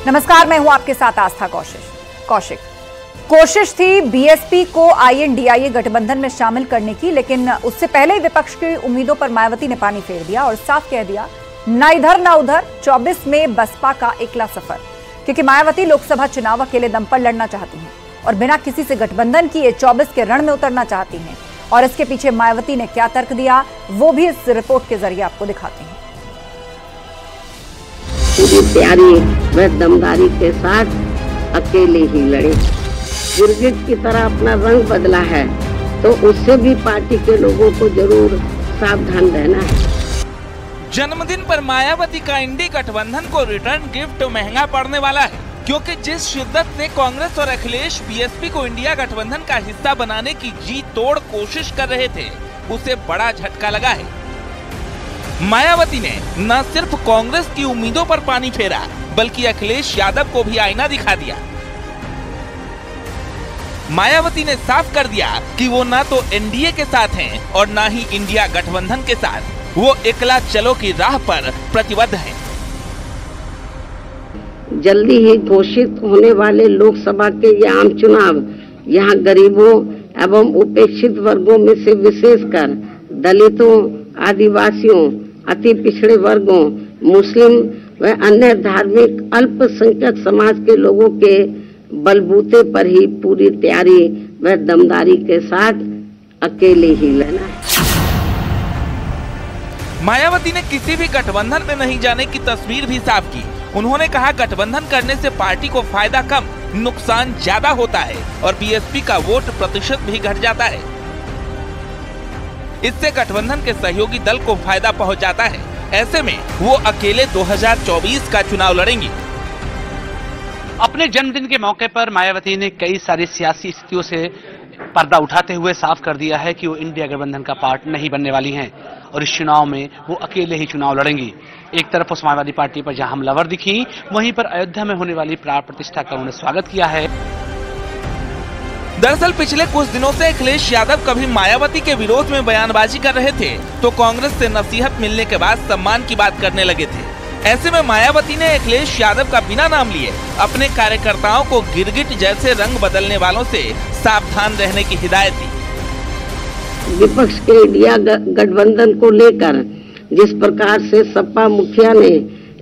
नमस्कार, मैं हूं आपके साथ आस्था कौशिक। कोशिश थी बीएसपी को आईएनडीआईए गठबंधन में शामिल करने की, लेकिन उससे पहले ही विपक्ष की उम्मीदों पर मायावती ने पानी फेर दिया और साफ कह दिया, ना इधर ना उधर। 24 में बसपा का एकला सफर, क्योंकि मायावती लोकसभा चुनाव अकेले दम पर लड़ना चाहती हैं और बिना किसी से गठबंधन किए 24 के रण में उतरना चाहती हैं। और इसके पीछे मायावती ने क्या तर्क दिया, वो भी इस रिपोर्ट के जरिए आपको दिखाते हैं। पूरी तैयारी व दमदारी के साथ अकेले ही लड़े। गिरगिट की तरह अपना रंग बदला है, तो उससे भी पार्टी के लोगों को जरूर सावधान रहना है। जन्मदिन पर मायावती का इंडी गठबंधन को रिटर्न गिफ्ट महंगा पड़ने वाला है, क्योंकि जिस शिद्दत से कांग्रेस और अखिलेश बीएसपी को इंडिया गठबंधन का हिस्सा बनाने की जी तोड़ कोशिश कर रहे थे, उसे बड़ा झटका लगा है। मायावती ने न सिर्फ कांग्रेस की उम्मीदों पर पानी फेरा, बल्कि अखिलेश यादव को भी आईना दिखा दिया। मायावती ने साफ कर दिया कि वो ना तो एनडीए के साथ हैं और ना ही इंडिया गठबंधन के साथ। वो एकला चलो की राह पर प्रतिबद्ध हैं। जल्दी ही घोषित होने वाले लोकसभा के ये आम चुनाव यहाँ गरीबों एवं उपेक्षित वर्गों में से विशेषकर दलितों, आदिवासियों, अति पिछड़े वर्गों, मुस्लिम व अन्य धार्मिक अल्पसंख्यक समाज के लोगों के बलबूते पर ही पूरी तैयारी व दमदारी के साथ अकेले ही लड़ना है। मायावती ने किसी भी गठबंधन में नहीं जाने की तस्वीर भी साफ की। उन्होंने कहा, गठबंधन करने से पार्टी को फायदा कम, नुकसान ज्यादा होता है और बीएसपी का वोट प्रतिशत भी घट जाता है। इससे गठबंधन के सहयोगी दल को फायदा पहुंच जाता है। ऐसे में वो अकेले 2024 का चुनाव लड़ेंगी। अपने जन्मदिन के मौके पर मायावती ने कई सारी सियासी स्थितियों से पर्दा उठाते हुए साफ कर दिया है कि वो इंडिया गठबंधन का पार्ट नहीं बनने वाली हैं और इस चुनाव में वो अकेले ही चुनाव लड़ेंगी। एक तरफ उस मायावती पार्टी पर जहां हमलावर दिखी, वहीं पर अयोध्या में होने वाली प्राण प्रतिष्ठा का उन्होंने स्वागत किया है। दरअसल पिछले कुछ दिनों से अखिलेश यादव कभी मायावती के विरोध में बयानबाजी कर रहे थे, तो कांग्रेस से नसीहत मिलने के बाद सम्मान की बात करने लगे थे। ऐसे में मायावती ने अखिलेश यादव का बिना नाम लिए अपने कार्यकर्ताओं को गिरगिट जैसे रंग बदलने वालों से सावधान रहने की हिदायत दी। विपक्ष के इंडिया गठबंधन को लेकर जिस प्रकार से सपा मुखिया ने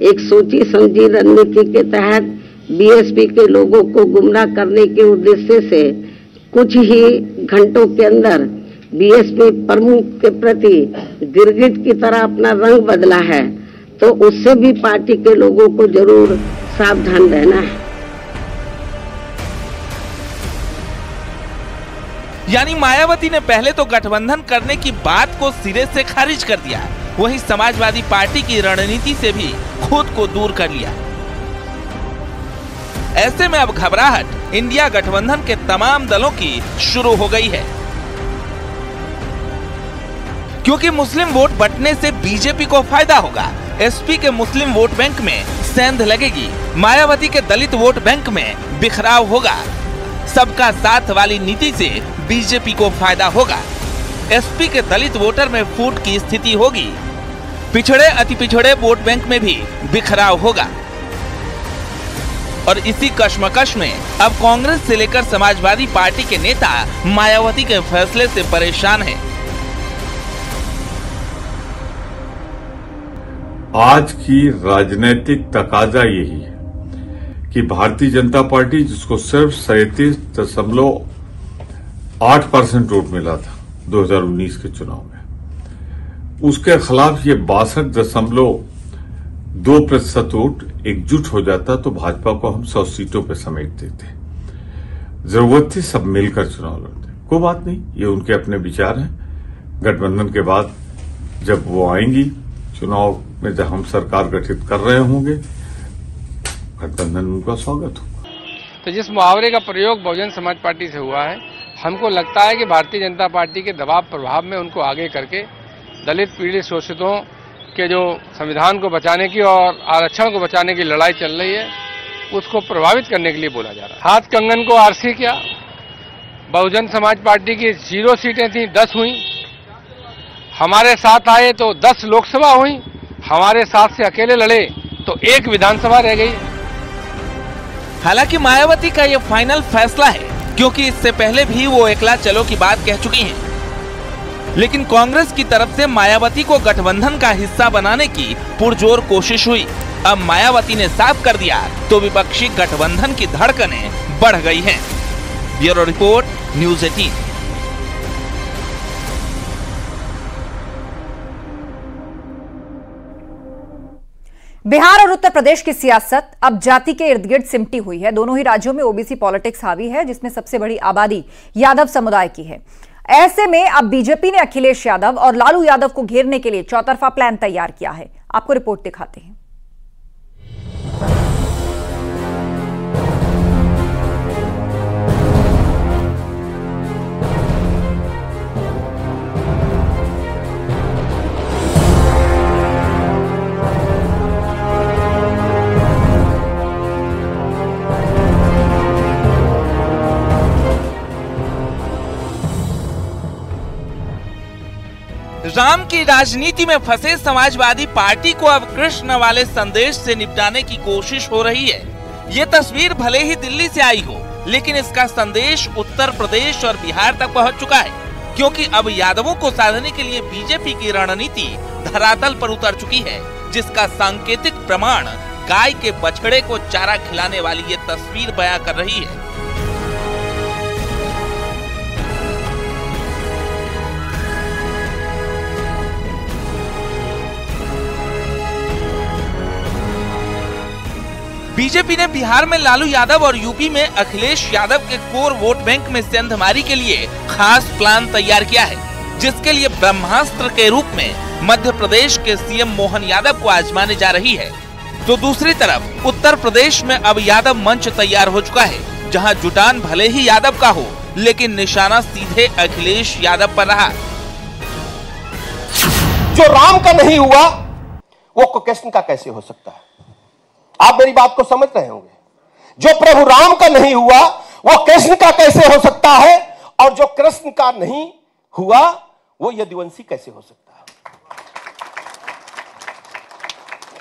एक सोची समझी रणनीति के तहत बीएसपी के लोगों को गुमराह करने के उद्देश्य से कुछ ही घंटों के अंदर बीएसपी प्रमुख के प्रति गिरगिट की तरह अपना रंग बदला है, तो उससे भी पार्टी के लोगों को जरूर सावधान रहना है। यानी मायावती ने पहले तो गठबंधन करने की बात को सिरे से खारिज कर दिया, वहीं समाजवादी पार्टी की रणनीति से भी खुद को दूर कर लिया। ऐसे में अब घबराहट इंडिया गठबंधन के तमाम दलों की शुरू हो गई है, क्योंकि मुस्लिम वोट बंटने से बीजेपी को फायदा होगा। एसपी के मुस्लिम वोट बैंक में सेंध लगेगी, मायावती के दलित वोट बैंक में बिखराव होगा। सबका साथ वाली नीति से बीजेपी को फायदा होगा। एसपी के दलित वोटर में फूट की स्थिति होगी। पिछड़े अति पिछड़े वोट बैंक में भी बिखराव होगा। और इसी कश्मकश में अब कांग्रेस से लेकर समाजवादी पार्टी के नेता मायावती के फैसले से परेशान हैं। आज की राजनीतिक तकाजा यही है कि भारतीय जनता पार्टी, जिसको सिर्फ 37.8% वोट मिला था 2019 के चुनाव में, उसके खिलाफ ये 62.2% वोट एकजुट हो जाता तो भाजपा को हम 100 सीटों पर समेट देते। जरूरत थी सब मिलकर चुनाव लड़ते। कोई बात नहीं, ये उनके अपने विचार हैं। गठबंधन के बाद जब वो आएंगी चुनाव में, जब हम सरकार गठित कर रहे होंगे, गठबंधन में उनका स्वागत होगा। तो जिस मुहावरे का प्रयोग बहुजन समाज पार्टी से हुआ है, हमको लगता है कि भारतीय जनता पार्टी के दबाव प्रभाव में उनको आगे करके दलित पीड़ित शोषितों के जो संविधान को बचाने की और आरक्षण को बचाने की लड़ाई चल रही है, उसको प्रभावित करने के लिए बोला जा रहा है। हाथ कंगन को आरसी किया। बहुजन समाज पार्टी की 0 सीटें थी, 10 हुई। हमारे साथ आए तो 10 लोकसभा हुई। हमारे साथ से अकेले लड़े तो 1 विधानसभा रह गई। हालांकि मायावती का ये फाइनल फैसला है, क्योंकि इससे पहले भी वो एकला चलो की बात कह चुकी हैं। लेकिन कांग्रेस की तरफ से मायावती को गठबंधन का हिस्सा बनाने की पुरजोर कोशिश हुई। अब मायावती ने साफ कर दिया तो विपक्षी गठबंधन की धड़कनें बढ़ गई हैं। Bureau report, news 18। बिहार और उत्तर प्रदेश की सियासत अब जाति के इर्द गिर्द सिमटी हुई है। दोनों ही राज्यों में ओबीसी पॉलिटिक्स हावी है, जिसमें सबसे बड़ी आबादी यादव समुदाय की है। ऐसे में अब बीजेपी ने अखिलेश यादव और लालू यादव को घेरने के लिए चौतरफा प्लान तैयार किया है। आपको रिपोर्ट दिखाते हैं। राम की राजनीति में फंसे समाजवादी पार्टी को अब कृष्ण वाले संदेश से निपटाने की कोशिश हो रही है। ये तस्वीर भले ही दिल्ली से आई हो, लेकिन इसका संदेश उत्तर प्रदेश और बिहार तक पहुंच चुका है, क्योंकि अब यादवों को साधने के लिए बीजेपी की रणनीति धरातल पर उतर चुकी है, जिसका सांकेतिक प्रमाण गाय के बछड़े को चारा खिलाने वाली ये तस्वीर बयां कर रही है। बीजेपी ने बिहार में लालू यादव और यूपी में अखिलेश यादव के कोर वोट बैंक में सेंधमारी के लिए खास प्लान तैयार किया है, जिसके लिए ब्रह्मास्त्र के रूप में मध्य प्रदेश के सीएम मोहन यादव को आजमाने जा रही है। तो दूसरी तरफ उत्तर प्रदेश में अब यादव मंच तैयार हो चुका है, जहां जुटान भले ही यादव का हो, लेकिन निशाना सीधे अखिलेश यादव पर रहा। जो राम का नहीं हुआ वो कृष्ण का कैसे हो सकता है? आप मेरी बात को समझ रहे होंगे। जो प्रभु राम का नहीं हुआ वो कृष्ण का कैसे हो सकता है, और जो कृष्ण का नहीं हुआ वो यदुवंशी कैसे हो सकता है?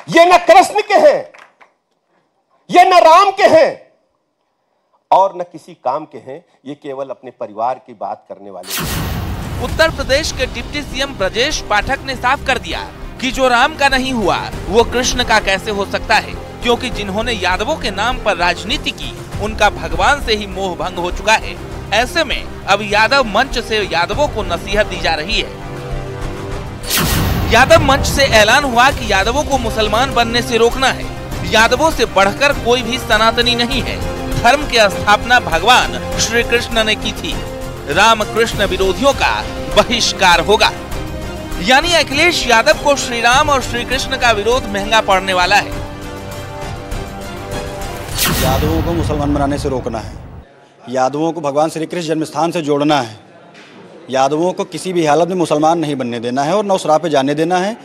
ये न कृष्ण के हैं, ये न राम के हैं, और न किसी काम के हैं। ये केवल अपने परिवार की बात करने वाले हैं। उत्तर प्रदेश के डिप्टी सीएम ब्रजेश पाठक ने साफ कर दिया कि जो राम का नहीं हुआ वो कृष्ण का कैसे हो सकता है, क्योंकि जिन्होंने यादवों के नाम पर राजनीति की, उनका भगवान से ही मोह भंग हो चुका है। ऐसे में अब यादव मंच से यादवों को नसीहत दी जा रही है। यादव मंच से ऐलान हुआ कि यादवों को मुसलमान बनने से रोकना है। यादवों से बढ़कर कोई भी सनातनी नहीं है। धर्म की स्थापना भगवान श्री कृष्ण ने की थी। राम कृष्ण विरोधियों का बहिष्कार होगा। यानी अखिलेश यादव को श्री राम और श्री कृष्ण का विरोध महंगा पड़ने वाला है। यादवों को मुसलमान बनाने से रोकना है, यादवों को भगवान श्री कृष्ण जन्म स्थान से जोड़ना है, यादवों को किसी भी हालत में मुसलमान नहीं बनने देना है और न उस राह पे जाने देना है।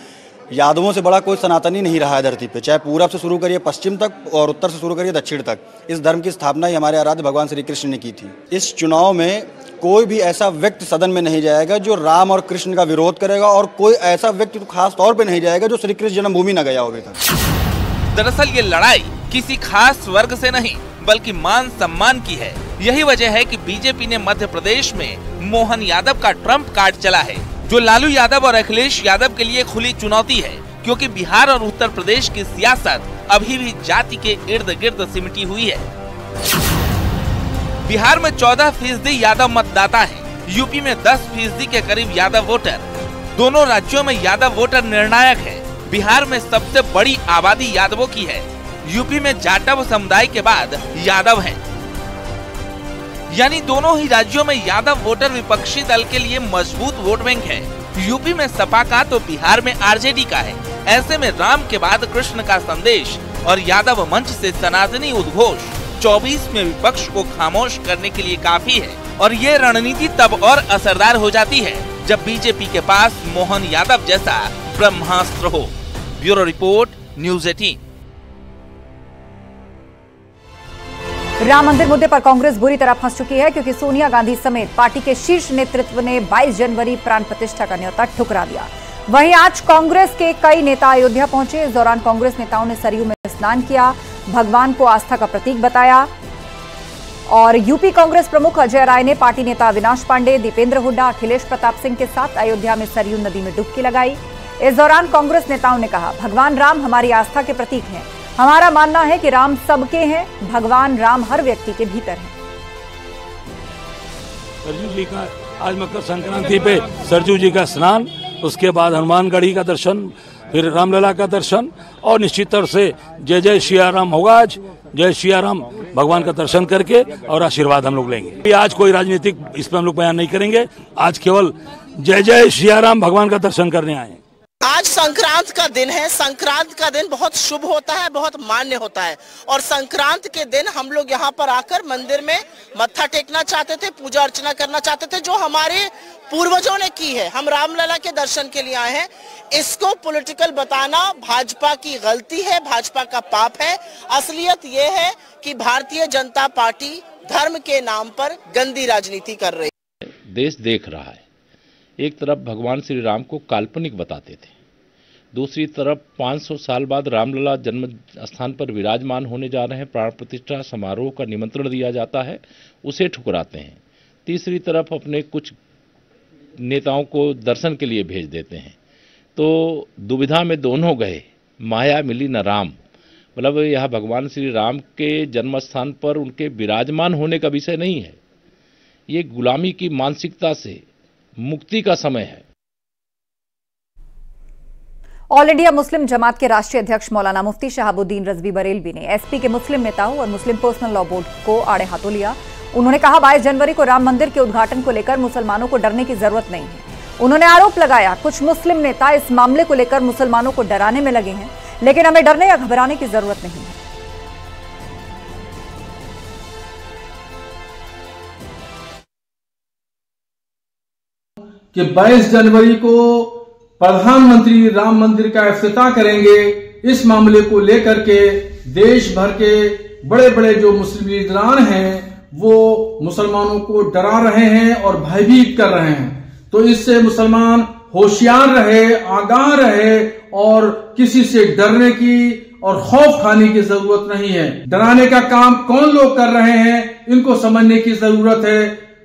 यादवों से बड़ा कोई सनातनी नहीं रहा है धरती पे, चाहे पूरब से शुरू करिए पश्चिम तक और उत्तर से शुरू करिए दक्षिण तक। इस धर्म की स्थापना ही हमारे आराध्य भगवान श्री कृष्ण ने की थी। इस चुनाव में कोई भी ऐसा व्यक्ति सदन में नहीं जाएगा जो राम और कृष्ण का विरोध करेगा, और कोई ऐसा व्यक्ति तो खास तौर पे नहीं जाएगा जो श्री कृष्ण जन्मभूमि न गया हो अभी तक। दरअसल ये लड़ाई किसी खास वर्ग से नहीं, बल्कि मान सम्मान की है। यही वजह है कि बीजेपी ने मध्य प्रदेश में मोहन यादव का ट्रम्प कार्ड चला है, जो लालू यादव और अखिलेश यादव के लिए खुली चुनौती है, क्योंकि बिहार और उत्तर प्रदेश की सियासत अभी भी जाति के इर्द गिर्द सिमटी हुई है। बिहार में 14% यादव मतदाता हैं, यूपी में 10% के करीब यादव वोटर। दोनों राज्यों में यादव वोटर निर्णायक है। बिहार में सबसे बड़ी आबादी यादवों की है, यूपी में जाटव समुदाय के बाद यादव हैं। यानी दोनों ही राज्यों में यादव वोटर विपक्षी दल के लिए मजबूत वोट बैंक है। यूपी में सपा का तो बिहार में आरजेडी का है। ऐसे में राम के बाद कृष्ण का संदेश और यादव मंच से सनातनी उद्घोष 24 में विपक्ष को खामोश करने के लिए काफी है। और ये रणनीति तब और असरदार हो जाती है जब बीजेपी के पास मोहन यादव जैसा ब्रह्मास्त्र हो। Bureau report, news 18। राम मंदिर मुद्दे पर कांग्रेस बुरी तरह फंस चुकी है, क्योंकि सोनिया गांधी समेत पार्टी के शीर्ष नेतृत्व ने 22 जनवरी प्राण प्रतिष्ठा का न्योता ठुकरा दिया। वहीं आज कांग्रेस के कई नेता अयोध्या पहुंचे। इस दौरान कांग्रेस नेताओं ने सरयू में स्नान किया। भगवान को आस्था का प्रतीक बताया। और यूपी कांग्रेस प्रमुख अजय राय ने पार्टी नेता अविनाश पांडे, दीपेंद्र हुड्डा, अखिलेश प्रताप सिंह के साथ अयोध्या में सरयू नदी में डुबकी लगाई। इस दौरान कांग्रेस नेताओं ने कहा, भगवान राम हमारी आस्था के प्रतीक हैं। हमारा मानना है कि राम सबके हैं, भगवान राम हर व्यक्ति के भीतर हैं। सरयू जी का आज मकर संक्रांति पे सरयू जी का स्नान, उसके बाद हनुमानगढ़ी का दर्शन, फिर रामलला का दर्शन और निश्चित तौर से जय जय सिया राम होगा। आज जय सिया राम भगवान का दर्शन करके और आशीर्वाद हम लोग लेंगे। आज कोई राजनीतिक इस पर हम लोग बयान नहीं करेंगे, आज केवल जय जय सिया राम भगवान का दर्शन करने आए। आज संक्रांत का दिन है। संक्रांत का दिन बहुत शुभ होता है, बहुत मान्य होता है और संक्रांत के दिन हम लोग यहाँ पर आकर मंदिर में मत्था टेकना चाहते थे, पूजा अर्चना करना चाहते थे, जो हमारे पूर्वजों ने की है। हम रामलला के दर्शन के लिए आए हैं। इसको पॉलिटिकल बताना भाजपा की गलती है, भाजपा का पाप है। असलियत ये है कि भारतीय जनता पार्टी धर्म के नाम पर गंदी राजनीति कर रही है। देश देख रहा है, एक तरफ भगवान श्री राम को काल्पनिक बताते थे, दूसरी तरफ 500 साल बाद रामलला जन्म स्थान पर विराजमान होने जा रहे हैं, प्राण प्रतिष्ठा समारोह का निमंत्रण दिया जाता है, उसे ठुकराते हैं। तीसरी तरफ अपने कुछ नेताओं को दर्शन के लिए भेज देते हैं। तो दुविधा में दोनों गए, माया मिली न राम। मतलब यह भगवान श्री राम के जन्म स्थान पर उनके विराजमान होने का विषय नहीं है, ये गुलामी की मानसिकता से मुक्ति का समय है। ऑल इंडिया मुस्लिम जमात के राष्ट्रीय अध्यक्ष मौलाना मुफ्ती शहाबुद्दीन रजवी बरेलवी ने एसपी के मुस्लिम नेताओं और मुस्लिम पर्सनल लॉ बोर्ड को आड़े हाथों लिया। उन्होंने कहा, 22 जनवरी को राम मंदिर के उद्घाटन को लेकर मुसलमानों को डरने की जरूरत नहीं है। उन्होंने आरोप लगाया, कुछ मुस्लिम नेता इस मामले को लेकर मुसलमानों को डराने में लगे हैं, लेकिन हमें डरने या घबराने की जरूरत नहीं है। कि 22 जनवरी को प्रधानमंत्री राम मंदिर का इफ्तिताह करेंगे, इस मामले को लेकर के देश भर के बड़े बड़े जो मुस्लिम लीडरान हैं वो मुसलमानों को डरा रहे हैं और भयभीत कर रहे हैं। तो इससे मुसलमान होशियार रहे, आगाह रहे और किसी से डरने की और खौफ खाने की जरूरत नहीं है। डराने का काम कौन लोग कर रहे हैं, इनको समझने की जरूरत है।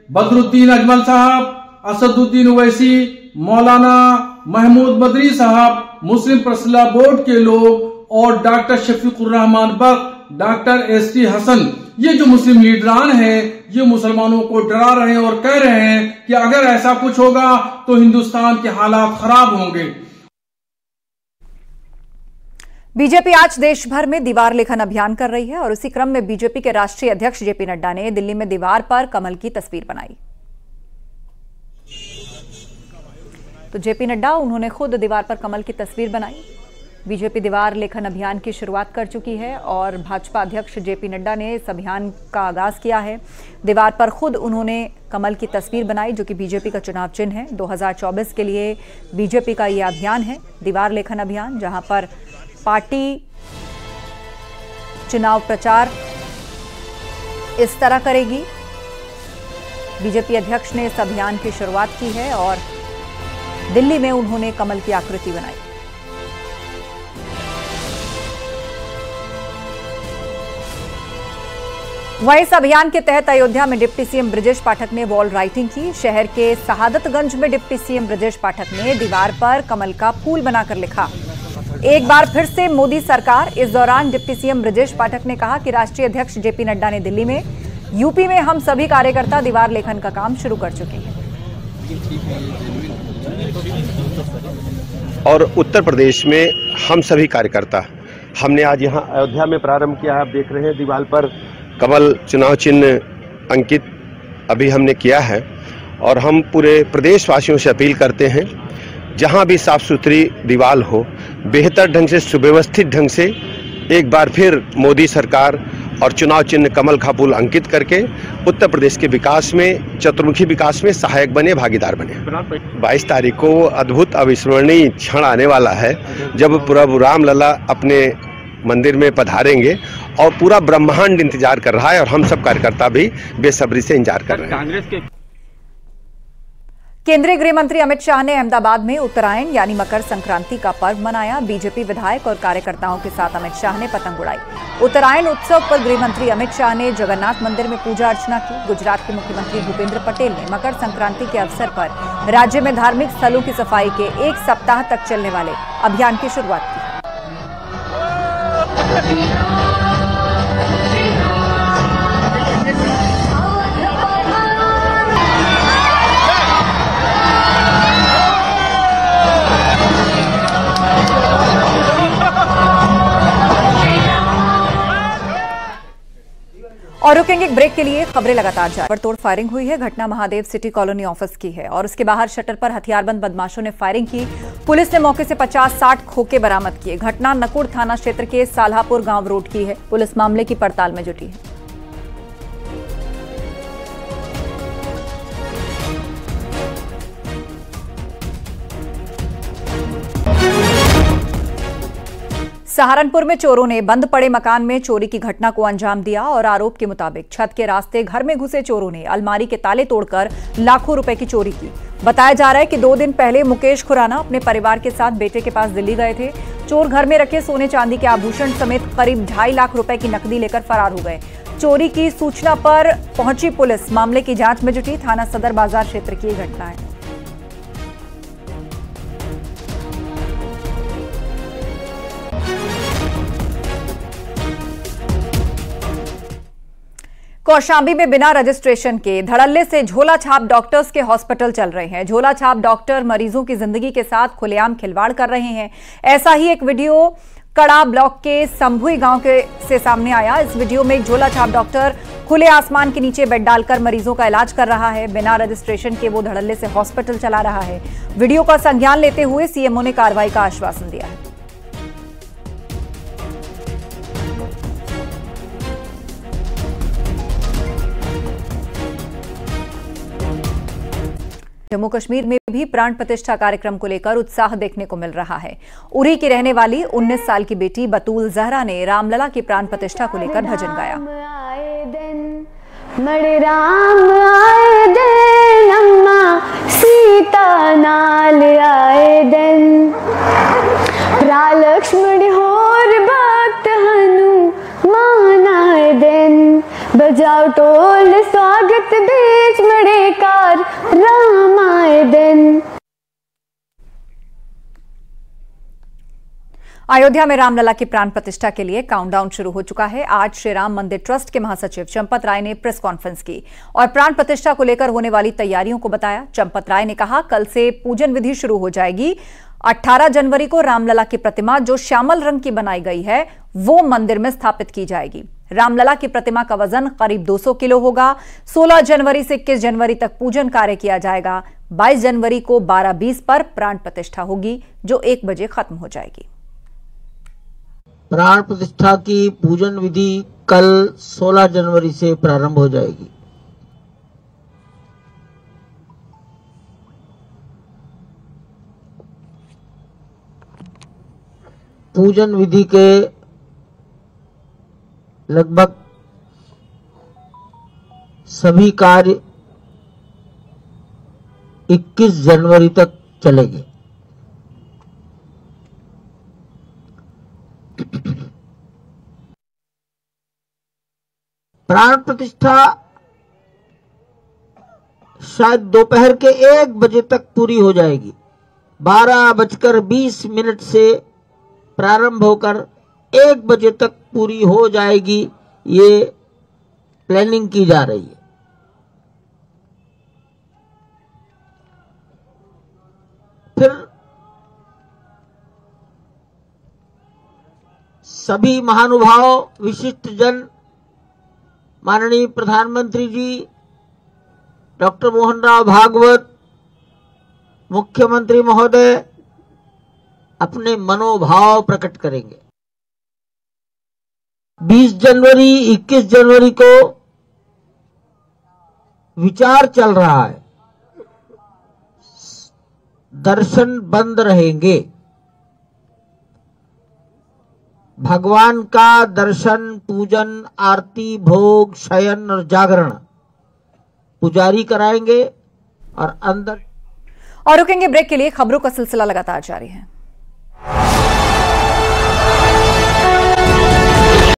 बदरुद्दीन अजमल साहब, असदुद्दीन ओवैसी, मौलाना महमूद बदरी साहब, मुस्लिम पर्सनल बोर्ड के लोग और डॉक्टर शफीकुर रहमान बख्श, डॉक्टर एसटी हसन, ये जो मुस्लिम लीडरान हैं, ये मुसलमानों को डरा रहे हैं और कह रहे हैं कि अगर ऐसा कुछ होगा तो हिंदुस्तान के हालात खराब होंगे। बीजेपी आज देश भर में दीवार लेखन अभियान कर रही है और उसी क्रम में बीजेपी के राष्ट्रीय अध्यक्ष जेपी नड्डा ने दिल्ली में दीवार पर कमल की तस्वीर बनाई। तो जेपी नड्डा, उन्होंने खुद दीवार पर कमल की तस्वीर बनाई। बीजेपी दीवार लेखन अभियान की शुरुआत कर चुकी है और भाजपा अध्यक्ष जेपी नड्डा ने इस अभियान का आगाज किया है। दीवार पर खुद उन्होंने कमल की तस्वीर बनाई, जो कि बीजेपी का चुनाव चिन्ह है। 2024 के लिए बीजेपी का यह अभियान है, दीवार लेखन अभियान, जहां पर पार्टी चुनाव प्रचार इस तरह करेगी। बीजेपी अध्यक्ष ने इस अभियान की शुरुआत की है और दिल्ली में उन्होंने कमल की आकृति बनाई। वहीं इस अभियान के तहत अयोध्या में डिप्टी सीएम ब्रजेश पाठक ने वॉल राइटिंग की। शहर के शहादतगंज में डिप्टी सीएम ब्रजेश पाठक ने दीवार पर कमल का फूल बनाकर लिखा, एक बार फिर से मोदी सरकार। इस दौरान डिप्टी सीएम ब्रजेश पाठक ने कहा कि राष्ट्रीय अध्यक्ष जेपी नड्डा ने दिल्ली में, यूपी में हम सभी कार्यकर्ता दीवार लेखन का काम शुरू कर चुके हैं। और उत्तर प्रदेश में हम सभी कार्यकर्ता, हमने आज यहाँ अयोध्या में प्रारंभ किया है। आप देख रहे हैं दीवार पर कमल चुनाव चिन्ह अंकित अभी हमने किया है और हम पूरे प्रदेशवासियों से अपील करते हैं, जहाँ भी साफ सुथरी दीवार हो, बेहतर ढंग से, सुव्यवस्थित ढंग से एक बार फिर मोदी सरकार और चुनाव चिन्ह कमल का फूल अंकित करके उत्तर प्रदेश के विकास में, चतुर्मुखी विकास में सहायक बने, भागीदार बने। 22 तारीख को अद्भुत अविस्मरणीय क्षण आने वाला है, जब प्रभु रामलला अपने मंदिर में पधारेंगे और पूरा ब्रह्मांड इंतजार कर रहा है और हम सब कार्यकर्ता भी बेसब्री से इंतजार कर रहे हैं। केंद्रीय गृह मंत्री अमित शाह ने अहमदाबाद में उत्तरायण यानी मकर संक्रांति का पर्व मनाया। बीजेपी विधायक और कार्यकर्ताओं के साथ अमित शाह ने पतंग उड़ाई। उत्तरायण उत्सव पर गृह मंत्री अमित शाह ने जगन्नाथ मंदिर में पूजा अर्चना की। गुजरात के मुख्यमंत्री भूपेंद्र पटेल ने मकर संक्रांति के अवसर पर राज्य में धार्मिक स्थलों की सफाई के 1 सप्ताह तक चलने वाले अभियान की शुरुआत की। और रुकेंगे एक ब्रेक के लिए। खबरें लगातार जारी। तोड़ फायरिंग हुई है। घटना महादेव सिटी कॉलोनी ऑफिस की है और उसके बाहर शटर पर हथियारबंद बदमाशों ने फायरिंग की। पुलिस ने मौके से 50-60 खोखे बरामद किए। घटना नकुड़ थाना क्षेत्र के साल्हापुर गांव रोड की है। पुलिस मामले की पड़ताल में जुटी है। सहारनपुर में चोरों ने बंद पड़े मकान में चोरी की घटना को अंजाम दिया और आरोप के मुताबिक छत के रास्ते घर में घुसे चोरों ने अलमारी के ताले तोड़कर लाखों रुपए की चोरी की। बताया जा रहा है कि 2 दिन पहले मुकेश खुराना अपने परिवार के साथ बेटे के पास दिल्ली गए थे। चोर घर में रखे सोने चांदी के आभूषण समेत करीब 2.5 लाख रुपए की नकदी लेकर फरार हो गए। चोरी की सूचना पर पहुंची पुलिस मामले की जांच में जुटी। थाना सदर बाजार क्षेत्र की घटना है। कौशांबी में बिना रजिस्ट्रेशन के धड़ल्ले से झोला छाप डॉक्टर्स के हॉस्पिटल चल रहे हैं। झोला छाप डॉक्टर मरीजों की जिंदगी के साथ खुलेआम खिलवाड़ कर रहे हैं। ऐसा ही एक वीडियो कड़ा ब्लॉक के संभुई गांव से सामने आया। इस वीडियो में एक झोला छाप डॉक्टर खुले आसमान के नीचे बेड डालकर मरीजों का इलाज कर रहा है। बिना रजिस्ट्रेशन के वो धड़ल्ले से हॉस्पिटल चला रहा है। वीडियो का संज्ञान लेते हुए सीएमओ ने कार्रवाई का आश्वासन दिया है। जम्मू कश्मीर में भी प्राण प्रतिष्ठा कार्यक्रम को लेकर उत्साह देखने को मिल रहा है। उरी की रहने वाली 19 साल की बेटी बतूल जहरा ने रामलला की प्राण प्रतिष्ठा को लेकर भजन गाया। राम आए दिन अम्मा सीता नाल आए दिन लक्ष्मण होर भक्त हनुमान आए दिन बजाओ टोल स्वागत बीच मड़े कार राम आए दिन। अयोध्या में रामलला की प्राण प्रतिष्ठा के लिए काउंटडाउन शुरू हो चुका है। आज श्री राम मंदिर ट्रस्ट के महासचिव चंपत राय ने प्रेस कॉन्फ्रेंस की और प्राण प्रतिष्ठा को लेकर होने वाली तैयारियों को बताया। चंपत राय ने कहा, कल से पूजन विधि शुरू हो जाएगी। 18 जनवरी को रामलला की प्रतिमा जो श्यामल रंग की बनाई गई है वो मंदिर में स्थापित की जाएगी। रामलला की प्रतिमा का वजन करीब 200 किलो होगा। 16 जनवरी से 21 जनवरी तक पूजन कार्य किया जाएगा। 22 जनवरी को 12:20 पर प्राण प्रतिष्ठा होगी जो 1 बजे खत्म हो जाएगी। प्राण प्रतिष्ठा की पूजन विधि कल 16 जनवरी से प्रारंभ हो जाएगी। पूजन विधि के लगभग सभी कार्य 21 जनवरी तक चलेंगे। प्राण प्रतिष्ठा शायद दोपहर के 1 बजे तक पूरी हो जाएगी। 12:20 से प्रारंभ होकर 1 बजे तक पूरी हो जाएगी। ये प्लानिंग की जा रही है। फिर सभी महानुभाव, विशिष्ट जन, माननीय प्रधानमंत्री जी डॉक्टर मोहन राव भागवत, मुख्यमंत्री महोदय अपने मनोभाव प्रकट करेंगे। 20 जनवरी 21 जनवरी को विचार चल रहा है, दर्शन बंद रहेंगे। भगवान का दर्शन, पूजन, आरती, भोग, शयन और जागरण पुजारी कराएंगे और अंदर और रुकेंगे ब्रेक के लिए। खबरों का सिलसिला लगातार जारी है।